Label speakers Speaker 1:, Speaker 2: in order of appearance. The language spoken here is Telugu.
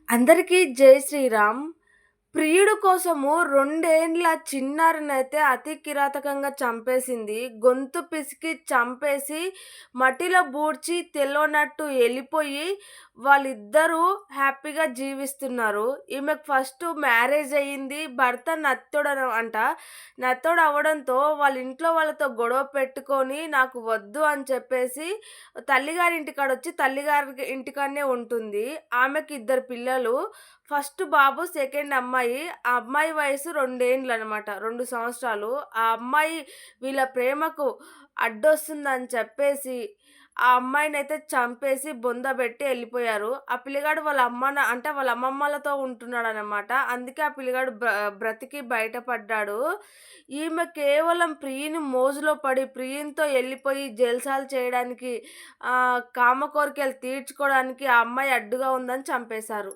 Speaker 1: అందరికీ జై శ్రీరామ్. ప్రియుడు కోసము 2 ఏండ్ల చిన్నారినైతే అతి కిరాతకంగా చంపేసింది. గొంతు పిసికి చంపేసి, మట్టిలో బూడ్చి తెలవనట్టు ఎళ్ళిపోయి, వాళ్ళిద్దరూ హ్యాపీగా జీవిస్తున్నారు. ఈమెకు ఫస్టు మ్యారేజ్ అయ్యింది. భర్త అంట. నత్తోడవ్వడంతో వాళ్ళ ఇంట్లో వాళ్ళతో గొడవ పెట్టుకొని, నాకు వద్దు అని చెప్పేసి తల్లిగారింటికాడొచ్చి తల్లిగారి ఇంటికాడనే ఉంటుంది. ఆమెకి ఇద్దరు పిల్లలు. ఫస్ట్ బాబు, సెకండ్ అమ్మాయి. ఆ అమ్మాయి వయసు 2 ఏండ్లనమాట. 2 సంవత్సరాలు. ఆ అమ్మాయి వీళ్ళ ప్రేమకు అడ్డొస్తుందని చెప్పేసి, ఆ అమ్మాయినైతే చంపేసి బొందబెట్టి ఎళ్ళిపోయారు. ఆ పిల్లగాడు వాళ్ళ అంటే వాళ్ళ అమ్మమ్మలతో ఉంటున్నాడనమాట. అందుకే ఆ పిల్లగాడు బ్రతికి బయటపడ్డాడు. ఈమె కేవలం ప్రియుని మోజులో పడి, ప్రియునితో ఎళ్ళిపోయి జల్సాలు చేయడానికి, కామ కోరికలు తీర్చుకోవడానికి ఆ అమ్మాయి అడ్డుగా ఉందని చంపేశారు.